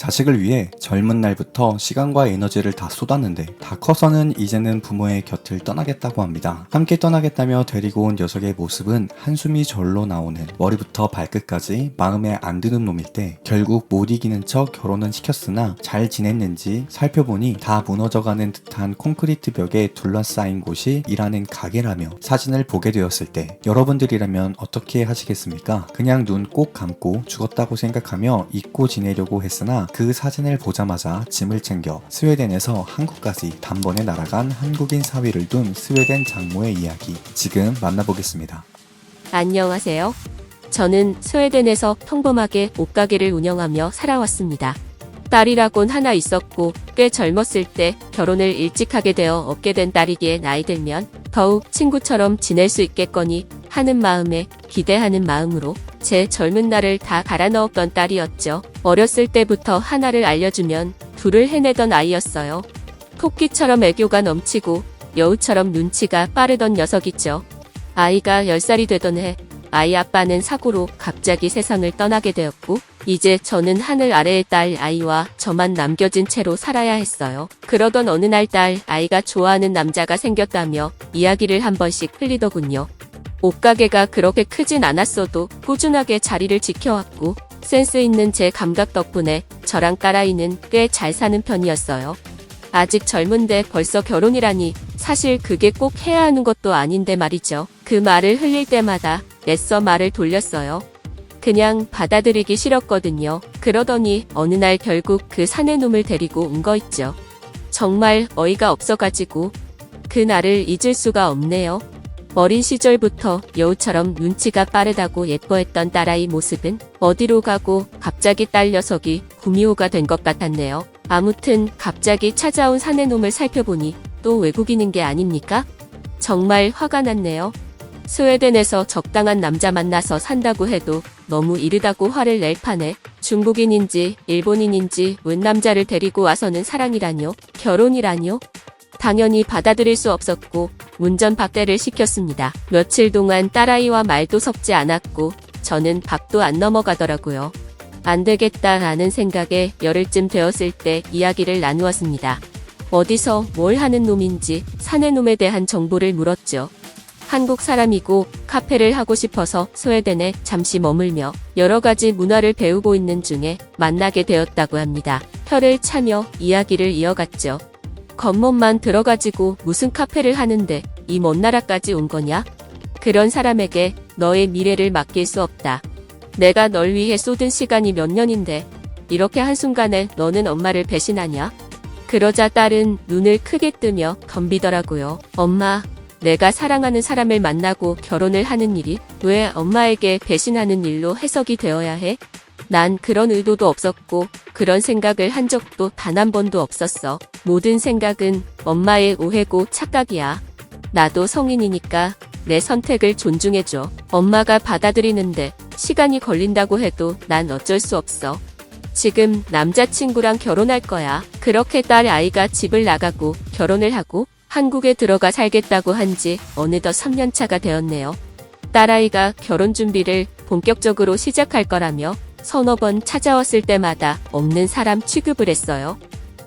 자식을 위해 젊은 날부터 시간과 에너지를 다 쏟았는데 다 커서는 이제는 부모의 곁을 떠나겠다고 합니다. 함께 떠나겠다며 데리고 온 녀석의 모습은 한숨이 절로 나오는 머리부터 발끝까지 마음에 안 드는 놈일 때 결국 못 이기는 척 결혼은 시켰으나 잘 지냈는지 살펴보니 다 무너져가는 듯한 콘크리트 벽에 둘러싸인 곳이 일하는 가게라며 사진을 보게 되었을 때 여러분들이라면 어떻게 하시겠습니까? 그냥 눈 꼭 감고 죽었다고 생각하며 잊고 지내려고 했으나 그 사진을 보자마자 짐을 챙겨 스웨덴에서 한국까지 단번에 날아간 한국인 사위를 둔 스웨덴 장모의 이야기 지금 만나보겠습니다. 안녕하세요. 저는 스웨덴에서 평범하게 옷가게를 운영하며 살아왔습니다. 딸이라곤 하나 있었고 꽤 젊었을 때 결혼을 일찍 하게 되어 얻게 된 딸이기에 나이 들면 더욱 친구처럼 지낼 수 있겠거니 하는 마음에 기대하는 마음으로 제 젊은 날을 다 갈아 넣었던 딸이었죠. 어렸을 때부터 하나를 알려주면 둘을 해내던 아이였어요. 토끼처럼 애교가 넘치고 여우처럼 눈치가 빠르던 녀석이죠. 아이가 10살이 되던 해 아이 아빠는 사고로 갑자기 세상을 떠나게 되었고 이제 저는 하늘 아래의 딸 아이와 저만 남겨진 채로 살아야 했어요. 그러던 어느 날 딸 아이가 좋아하는 남자가 생겼다며 이야기를 한 번씩 흘리더군요. 옷가게가 그렇게 크진 않았어도 꾸준하게 자리를 지켜왔고 센스 있는 제 감각 덕분에 저랑 딸아이는 꽤 잘 사는 편이었어요. 아직 젊은데 벌써 결혼이라니 사실 그게 꼭 해야 하는 것도 아닌데 말이죠. 그 말을 흘릴 때마다 애써 말을 돌렸어요. 그냥 받아들이기 싫었거든요. 그러더니 어느 날 결국 그 사내놈을 데리고 온 거 있죠. 정말 어이가 없어가지고 그 날을 잊을 수가 없네요. 어린 시절부터 여우처럼 눈치가 빠르다고 예뻐했던 딸아이 모습은 어디로 가고 갑자기 딸 녀석이 구미호가 된 것 같았네요. 아무튼 갑자기 찾아온 사내놈을 살펴보니 또 외국인인 게 아닙니까? 정말 화가 났네요. 스웨덴에서 적당한 남자 만나서 산다고 해도 너무 이르다고 화를 낼 판에 중국인인지 일본인인지 웬 남자를 데리고 와서는 사랑이라뇨? 결혼이라뇨? 당연히 받아들일 수 없었고 운전 박대를 시켰습니다. 며칠 동안 딸아이와 말도 섞지 않았고 저는 밥도 안 넘어가더라고요. 안 되겠다라는 생각에 열흘쯤 되었을 때 이야기를 나누었습니다. 어디서 뭘 하는 놈인지 사내놈에 대한 정보를 물었죠. 한국 사람이고 카페를 하고 싶어서 스웨덴에 잠시 머물며 여러 가지 문화를 배우고 있는 중에 만나게 되었다고 합니다. 혀를 차며 이야기를 이어갔죠. 겉멋만 들어가지고 무슨 카페를 하는데 이 먼 나라까지 온 거냐? 그런 사람에게 너의 미래를 맡길 수 없다. 내가 널 위해 쏟은 시간이 몇 년인데 이렇게 한순간에 너는 엄마를 배신하냐? 그러자 딸은 눈을 크게 뜨며 덤비더라고요. 엄마, 내가 사랑하는 사람을 만나고 결혼을 하는 일이 왜 엄마에게 배신하는 일로 해석이 되어야 해? 난 그런 의도도 없었고 그런 생각을 한 적도 단 한 번도 없었어. 모든 생각은 엄마의 오해고 착각이야. 나도 성인이니까 내 선택을 존중해줘. 엄마가 받아들이는데 시간이 걸린다고 해도 난 어쩔 수 없어. 지금 남자친구랑 결혼할 거야. 그렇게 딸 아이가 집을 나가고 결혼을 하고 한국에 들어가 살겠다고 한지 어느덧 3년차가 되었네요. 딸아이가 결혼 준비를 본격적으로 시작할 거라며 서너 번 찾아왔을 때마다 없는 사람 취급을 했어요.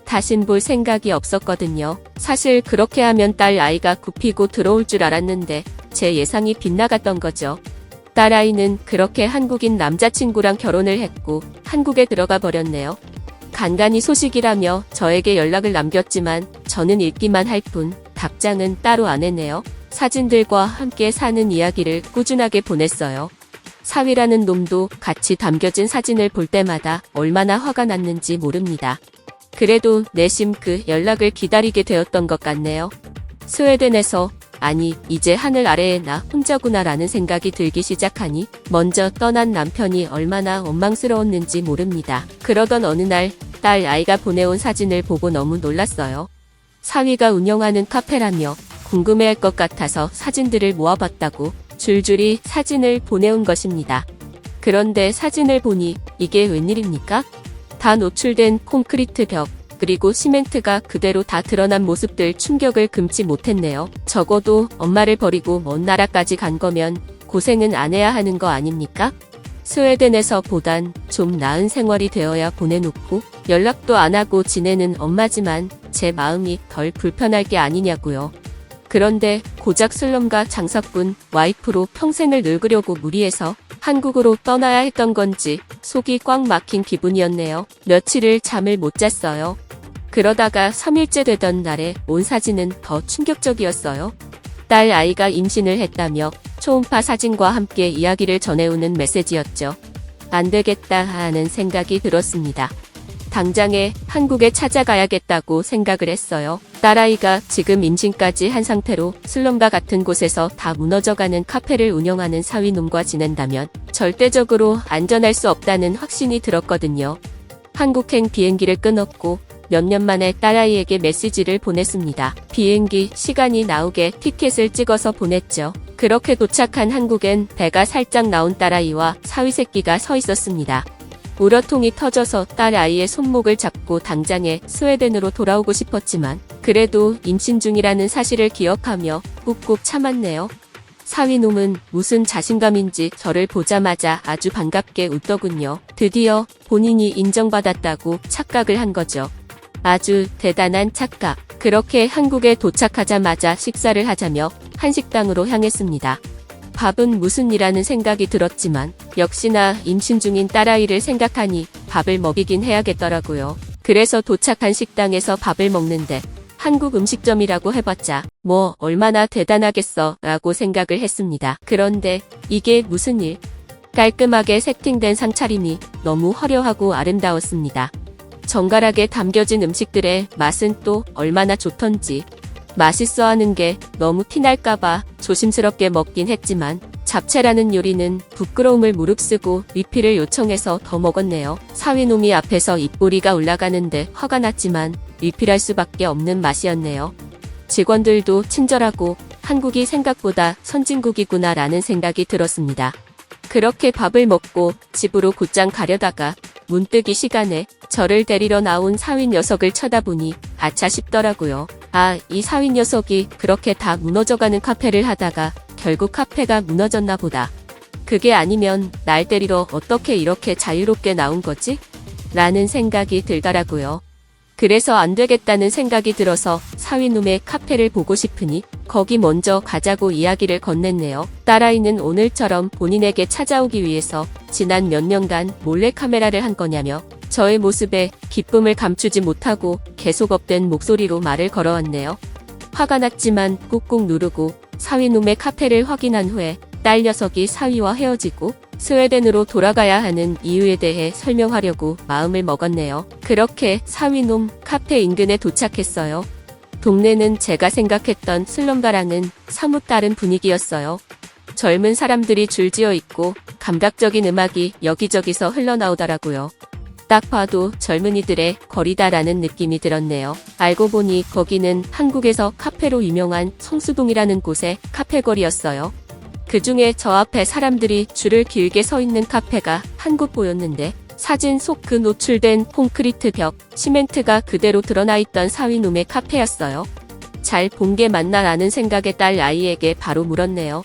다신 볼 생각이 없었거든요. 사실 그렇게 하면 딸 아이가 굽히고 들어올 줄 알았는데 제 예상이 빗나갔던 거죠. 딸 아이는 그렇게 한국인 남자친구랑 결혼을 했고 한국에 들어가 버렸네요. 간간히 소식이라며 저에게 연락을 남겼지만 저는 읽기만 할 뿐 답장은 따로 안 했네요. 사진들과 함께 사는 이야기를 꾸준하게 보냈어요. 사위라는 놈도 같이 담겨진 사진을 볼 때마다 얼마나 화가 났는지 모릅니다. 그래도 내심 그 연락을 기다리게 되었던 것 같네요. 스웨덴에서 아니 이제 하늘 아래에 나 혼자구나라는 생각이 들기 시작하니 먼저 떠난 남편이 얼마나 원망스러웠는지 모릅니다. 그러던 어느 날 딸 아이가 보내온 사진을 보고 너무 놀랐어요. 사위가 운영하는 카페라며 궁금해할 것 같아서 사진들을 모아봤다고 줄줄이 사진을 보내온 것입니다. 그런데 사진을 보니 이게 웬일입니까? 다 노출된 콘크리트 벽, 그리고 시멘트가 그대로 다 드러난 모습들 충격을 금치 못했네요. 적어도 엄마를 버리고 먼 나라까지 간 거면 고생은 안 해야 하는 거 아닙니까? 스웨덴에서 보단 좀 나은 생활이 되어야 보내놓고 연락도 안 하고 지내는 엄마지만 제 마음이 덜 불편할 게 아니냐고요. 그런데 고작 슬럼가 장사꾼 와이프로 평생을 늙으려고 무리해서 한국으로 떠나야 했던 건지 속이 꽉 막힌 기분이었네요. 며칠을 잠을 못 잤어요. 그러다가 3일째 되던 날에 온 사진은 더 충격적이었어요. 딸 아이가 임신을 했다며 초음파 사진과 함께 이야기를 전해오는 메시지였죠. 안 되겠다 하는 생각이 들었습니다. 당장에 한국에 찾아가야겠다고 생각을 했어요. 딸아이가 지금 임신까지 한 상태로 슬럼과 같은 곳에서 다 무너져가는 카페를 운영하는 사위놈과 지낸다면 절대적으로 안전할 수 없다는 확신이 들었거든요. 한국행 비행기를 끊었고 몇 년 만에 딸아이에게 메시지를 보냈습니다. 비행기 시간이 나오게 티켓을 찍어서 보냈죠. 그렇게 도착한 한국엔 배가 살짝 나온 딸아이와 사위새끼가 서 있었습니다. 우러통이 터져서 딸아이의 손목을 잡고 당장에 스웨덴으로 돌아오고 싶었지만 그래도 임신 중이라는 사실을 기억하며 꾹꾹 참았네요. 사위놈은 무슨 자신감인지 저를 보자마자 아주 반갑게 웃더군요. 드디어 본인이 인정받았다고 착각을 한 거죠. 아주 대단한 착각. 그렇게 한국에 도착하자마자 식사를 하자며 한식당으로 향했습니다. 밥은 무슨 이라는 생각이 들었지만 역시나 임신 중인 딸아이를 생각하니 밥을 먹이긴 해야겠더라고요. 그래서 도착한 식당에서 밥을 먹는데 한국 음식점이라고 해봤자 뭐 얼마나 대단하겠어 라고 생각을 했습니다. 그런데 이게 무슨 일? 깔끔하게 세팅된 상차림이 너무 화려하고 아름다웠습니다. 정갈하게 담겨진 음식들의 맛은 또 얼마나 좋던지 맛있어 하는 게 너무 티날까봐 조심스럽게 먹긴 했지만 잡채라는 요리는 부끄러움을 무릅쓰고 리필을 요청해서 더 먹었네요. 사위놈이 앞에서 입꼬리가 올라가는데 화가 났지만 리필할 수밖에 없는 맛이었네요. 직원들도 친절하고 한국이 생각보다 선진국이구나 라는 생각이 들었습니다. 그렇게 밥을 먹고 집으로 곧장 가려다가 문득 이 시간에 저를 데리러 나온 사위 녀석을 쳐다보니 아차 싶더라고요. 아, 이 사위 녀석이 그렇게 다 무너져가는 카페를 하다가 결국 카페가 무너졌나 보다. 그게 아니면 날 데리러 어떻게 이렇게 자유롭게 나온 거지? 라는 생각이 들더라고요. 그래서 안 되겠다는 생각이 들어서 사위놈의 카페를 보고 싶으니 거기 먼저 가자고 이야기를 건넸네요. 딸아이는 오늘처럼 본인에게 찾아오기 위해서 지난 몇 년간 몰래카메라를 한 거냐며 저의 모습에 기쁨을 감추지 못하고 계속 업된 목소리로 말을 걸어왔네요. 화가 났지만 꾹꾹 누르고 사위놈의 카페를 확인한 후에 딸 녀석이 사위와 헤어지고 스웨덴으로 돌아가야 하는 이유에 대해 설명하려고 마음을 먹었네요. 그렇게 사위놈 카페 인근에 도착했어요. 동네는 제가 생각했던 슬럼가랑은 사뭇 다른 분위기였어요. 젊은 사람들이 줄지어 있고 감각적인 음악이 여기저기서 흘러나오더라고요. 딱 봐도 젊은이들의 거리다라는 느낌이 들었네요. 알고 보니 거기는 한국에서 카페로 유명한 성수동이라는 곳의 카페거리였어요. 그중에 저 앞에 사람들이 줄을 길게 서 있는 카페가 한 곳 보였는데 사진 속 그 노출된 콘크리트 벽, 시멘트가 그대로 드러나 있던 사위놈의 카페였어요. 잘 본 게 맞나 라는 생각에 딸 아이에게 바로 물었네요.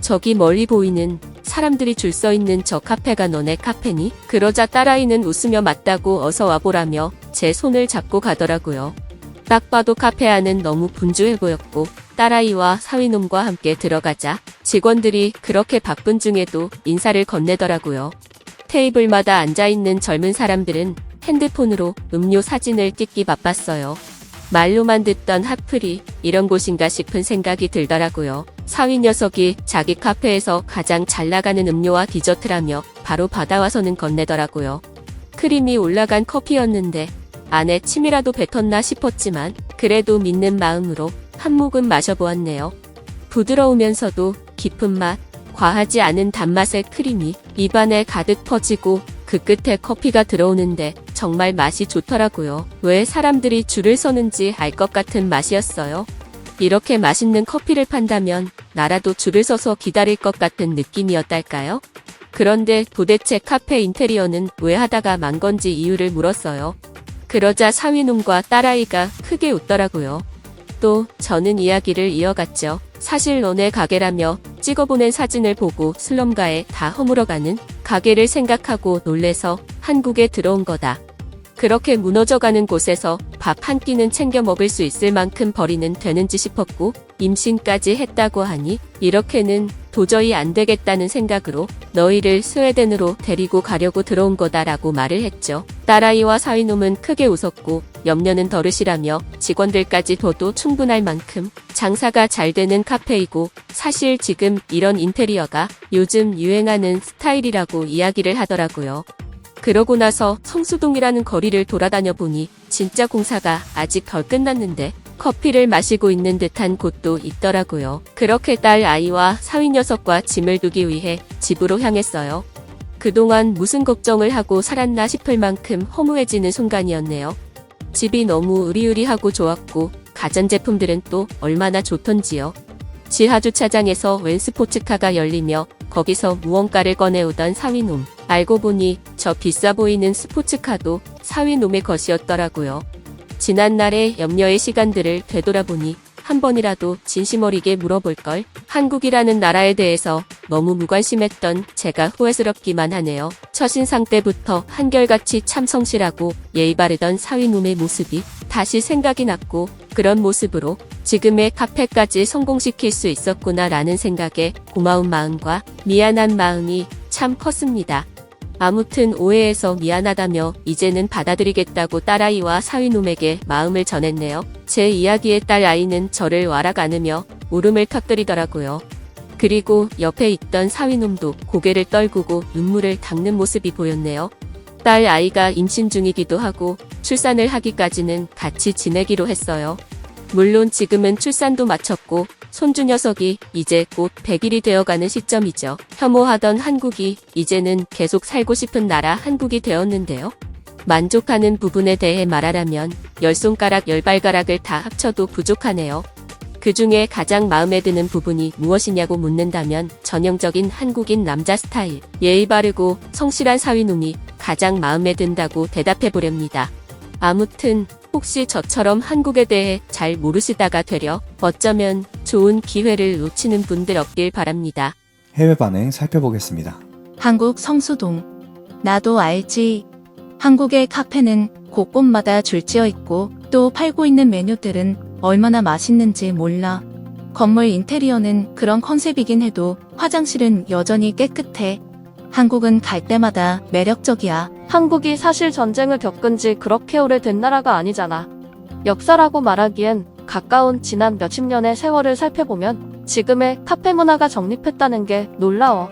저기 멀리 보이는 사람들이 줄 서 있는 저 카페가 너네 카페니? 그러자 딸아이는 웃으며 맞다고 어서 와보라며 제 손을 잡고 가더라고요. 딱 봐도 카페 안은 너무 분주해 보였고 딸아이와 사위놈과 함께 들어가자 직원들이 그렇게 바쁜 중에도 인사를 건네더라고요. 테이블마다 앉아있는 젊은 사람들은 핸드폰으로 음료 사진을 찍기 바빴어요. 말로만 듣던 핫플이 이런 곳인가 싶은 생각이 들더라고요. 사위 녀석이 자기 카페에서 가장 잘 나가는 음료와 디저트라며 바로 받아와서는 건네더라고요. 크림이 올라간 커피였는데 안에 침이라도 뱉었나 싶었지만 그래도 믿는 마음으로 한 모금 마셔보았네요. 부드러우면서도 깊은 맛, 과하지 않은 단맛의 크림이 입안에 가득 퍼지고 그 끝에 커피가 들어오는데 정말 맛이 좋더라고요. 왜 사람들이 줄을 서는지 알 것 같은 맛이었어요. 이렇게 맛있는 커피를 판다면 나라도 줄을 서서 기다릴 것 같은 느낌이었달까요? 그런데 도대체 카페 인테리어는 왜 하다가 만 건지 이유를 물었어요. 그러자 사위놈과 딸아이가 크게 웃더라고요. 또 저는 이야기를 이어갔죠. 사실 너네 가게라며 찍어보낸 사진을 보고 슬럼가에 다 허물어가는 가게를 생각하고 놀래서 한국에 들어온 거다. 그렇게 무너져가는 곳에서 밥 한 끼는 챙겨 먹을 수 있을 만큼 벌이는 되는지 싶었고 임신까지 했다고 하니 이렇게는 도저히 안 되겠다는 생각으로 너희를 스웨덴으로 데리고 가려고 들어온 거다라고 말을 했죠. 딸아이와 사위놈은 크게 웃었고 염려는 덜으시라며 직원들까지 둬도 충분할 만큼 장사가 잘 되는 카페이고 사실 지금 이런 인테리어가 요즘 유행하는 스타일이라고 이야기를 하더라고요. 그러고 나서 성수동이라는 거리를 돌아다녀 보니 진짜 공사가 아직 덜 끝났는데 커피를 마시고 있는 듯한 곳도 있더라고요. 그렇게 딸 아이와 사위 녀석과 짐을 두기 위해 집으로 향했어요. 그동안 무슨 걱정을 하고 살았나 싶을 만큼 허무해지는 순간이었네요. 집이 너무 으리으리하고 좋았고 가전제품들은 또 얼마나 좋던지요. 지하 주차장에서 웬 스포츠카가 열리며 거기서 무언가를 꺼내오던 사위놈. 알고 보니 저 비싸 보이는 스포츠카도 사위놈의 것이었더라고요. 지난날의 염려의 시간들을 되돌아보니 한 번이라도 진심 어리게 물어볼걸. 한국이라는 나라에 대해서 너무 무관심했던 제가 후회스럽기만 하네요. 첫인상 때부터 한결같이 참 성실하고 예의 바르던 사위놈의 모습이 다시 생각이 났고 그런 모습으로 지금의 카페까지 성공시킬 수 있었구나라는 생각에 고마운 마음과 미안한 마음이 참 컸습니다. 아무튼 오해해서 미안하다며 이제는 받아들이겠다고 딸아이와 사위놈에게 마음을 전했네요. 제 이야기에 딸아이는 저를 와락 안으며 울음을 터뜨리더라고요. 그리고 옆에 있던 사위놈도 고개를 떨구고 눈물을 닦는 모습이 보였네요. 딸아이가 임신 중이기도 하고 출산을 하기까지는 같이 지내기로 했어요. 물론 지금은 출산도 마쳤고 손주 녀석이 이제 곧 100일이 되어가는 시점이죠. 혐오하던 한국이 이제는 계속 살고 싶은 나라 한국이 되었는데요. 만족하는 부분에 대해 말하라면 10손가락 10발가락을 다 합쳐도 부족하네요. 그 중에 가장 마음에 드는 부분이 무엇이냐고 묻는다면 전형적인 한국인 남자 스타일, 예의 바르고 성실한 사위놈이 가장 마음에 든다고 대답해보렵니다. 아무튼 혹시 저처럼 한국에 대해 잘 모르시다가 되려 어쩌면 좋은 기회를 놓치는 분들 없길 바랍니다. 해외 반응 살펴보겠습니다. 한국 성수동. 나도 알지. 한국의 카페는 곳곳마다 줄지어 있고 또 팔고 있는 메뉴들은 얼마나 맛있는지 몰라. 건물 인테리어는 그런 컨셉이긴 해도 화장실은 여전히 깨끗해. 한국은 갈 때마다 매력적이야. 한국이 사실 전쟁을 겪은 지 그렇게 오래된 나라가 아니잖아. 역사라고 말하기엔 가까운 지난 몇십 년의 세월을 살펴보면 지금의 카페 문화가 정립했다는 게 놀라워.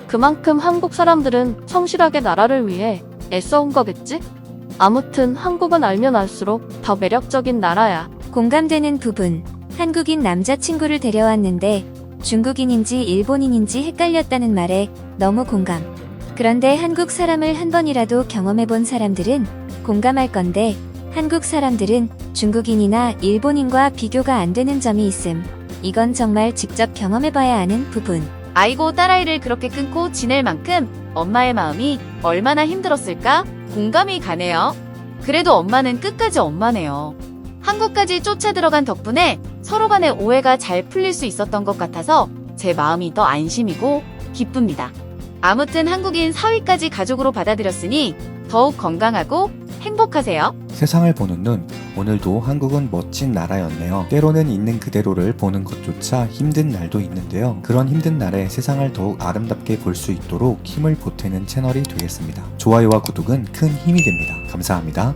그만큼 한국 사람들은 성실하게 나라를 위해 애써온 거겠지? 아무튼 한국은 알면 알수록 더 매력적인 나라야. 공감되는 부분. 한국인 남자친구를 데려왔는데 중국인인지 일본인인지 헷갈렸다는 말에 너무 공감. 그런데 한국 사람을 한 번이라도 경험해본 사람들은 공감할 건데 한국 사람들은 중국인이나 일본인과 비교가 안 되는 점이 있음. 이건 정말 직접 경험해봐야 아는 부분. 아이고 딸아이를 그렇게 끊고 지낼 만큼 엄마의 마음이 얼마나 힘들었을까 공감이 가네요. 그래도 엄마는 끝까지 엄마네요. 한국까지 쫓아 들어간 덕분에 서로 간의 오해가 잘 풀릴 수 있었던 것 같아서 제 마음이 더 안심이고 기쁩니다. 아무튼 한국인 사위까지 가족으로 받아들였으니 더욱 건강하고 행복하세요. 세상을 보는 눈, 오늘도 한국은 멋진 나라였네요. 때로는 있는 그대로를 보는 것조차 힘든 날도 있는데요. 그런 힘든 날에 세상을 더욱 아름답게 볼 수 있도록 힘을 보태는 채널이 되겠습니다. 좋아요와 구독은 큰 힘이 됩니다. 감사합니다.